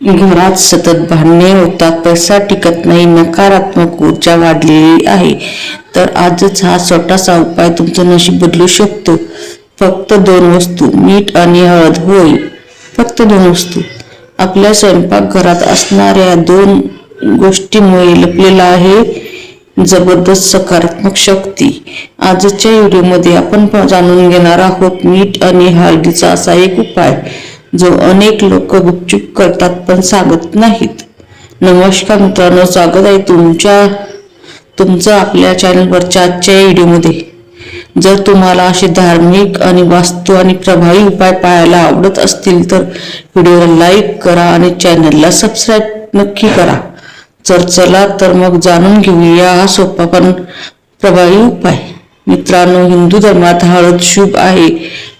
घरात सतत भांडणे होतात, पैसा टिकत नाही, नकारात्मक ऊर्जा वाढलेली आहे. तर आजच हा छोटासा उपाय तुमचं नशीब बदलू शकतो. फक्त 2 वस्तू, मीठ आणि हळद. होय, फक्त 2 वस्तू. आपल्या स्वयंपाकघरात असणाऱ्या 2 गोष्टींमुळे लपलेला आहे जबरदस्त सकारात्मक शक्ती. आजच्या व्हिडिओमध्ये आपण जाणून घेणार आहोत मीठ आणि हळदीचा असा एक उपाय जो अनेक लोक गुपचूप करतात पण सांगत नाहीत. नमस्कार मित्रांनो, स्वागत आहे तुमचं आपल्या चॅनलवरच्या आजच्या व्हिडिओमध्ये. जर तुम्हाला असे धार्मिक आणि वास्तू आणि प्रभावी उपाय पाहायला आवडत असतील तर व्हिडिओला लाईक करा आणि चॅनलला सबस्क्राईब नक्की करा. चला तर मग जाणून घेऊया हा सोपा पण प्रभावी उपाय. मित्रांनो, हिंदू धर्मात हळद शुभ आहे,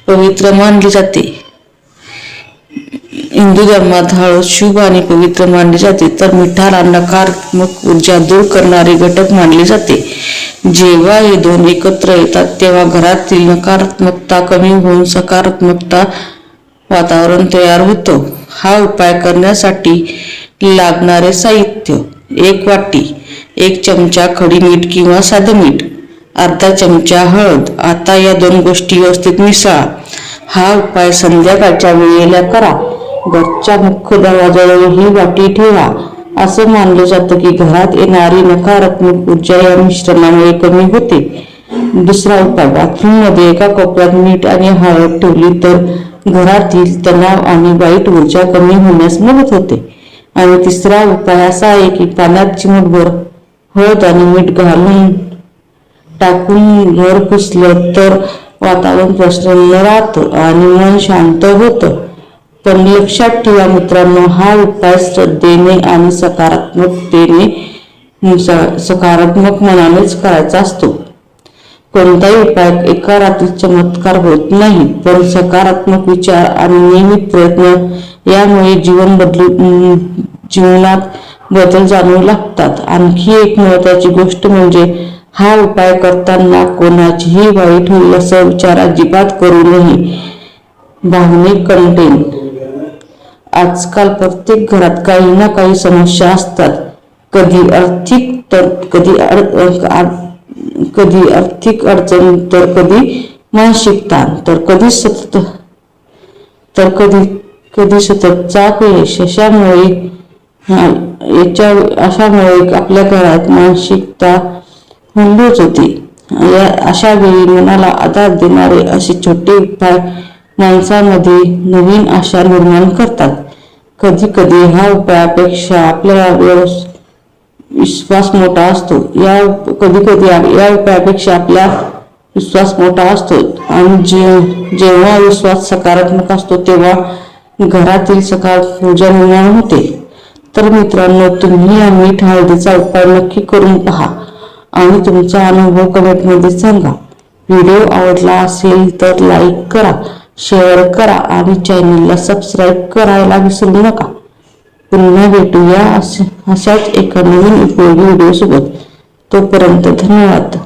पवित्र मानली जाते. हिंदू धर्मात हळद शुभ आणि पवित्र मानली जाते, तर मिठाला नकारात्मक ऊर्जा दूर करणारे घटक मानले जाते. जेव्हा हे 2 एकत्र येतात तेव्हा घरातील नकारात्मकता कमी होऊन सकारात्मकता वातावरण तयार होतं. हा उपाय करण्यासाठी लागणारे साहित्य: 1 वाटी, 1 चमचा खडी मीठ किंवा साधं मीठ, अर्धा चमचा हळद. आता या 2 गोष्टी व्यवस्थित मिसळा. हा उपाय संध्याकाळच्या वेळेला करा. घरच्या मुख्य दरवाजाजवळ ही वाटी ठेवा. असं मानलं जातं की घरात येणारी नकारात्मक ऊर्जा या मिश्रणामुळे कमी होते. दुसरा उपाय: बाथरूममध्ये एका कोपऱ्यात मीठ आणि हळद ठेवली तर घरातील तणाव आणि वाईट ऊर्जा कमी होण्यास मदत होते. आणि तिसरा उपाय असा आहे की पाण्यात चिमूटभर हळद आणि मीठ घालून टाकून घर पुसलं तर वातावरण प्रसन्न राहतं आणि मन शांत होतं. पण लक्षात ठेवा मित्रांनो, हा उपाय श्रद्धेने आणि सकारात्मक मनानेच करायचा असतो. कोणताही उपाय एका रात्रीत चमत्कार होत नाही, पण सकारात्मक विचार आणि नियमित प्रयत्न यामुळे जीवनात बदल जाणवू लागतात. आणखी एक महत्वाची गोष्ट म्हणजे हा उपाय करताना कोणाचीही वाईट होईल असा विचार अजिबात करू नये. भावनिक कंटेंट: आजकाल प्रत्येक घरात काही ना काही समस्या असतात. कधी आर्थिक अडचण, तर कधी मानसिक ताण, तर कधी सततचा अपयश. अशामुळे आपल्या घरात मानसिकता मंदच होते. अशा वेळी मनाला आधार देणारे असे छोटे उपाय माणसामध्ये नवीन आशा निर्माण करतात. कधी कधी ह्या उपायापेक्षा आपला विश्वास मोठा असतो. आणि जेव्हा विश्वास सकारात्मक असतो तेव्हा घरातील सकारात्मक ऊर्जा निर्माण होते. तर मित्रांनो, तुम्ही या मीठ हळदीचा उपाय नक्की करून पहा आणि तुमचा अनुभव कमेंटमध्ये सांगा. व्हिडिओ आवडला असेल तर लाईक करा, शेअर करा आणि चॅनलला सबस्क्राईब करायला विसरू नका. पुन्हा भेटूया अशाच एका नवीन उपयोगी व्हिडिओ सोबत. तोपर्यंत धन्यवाद.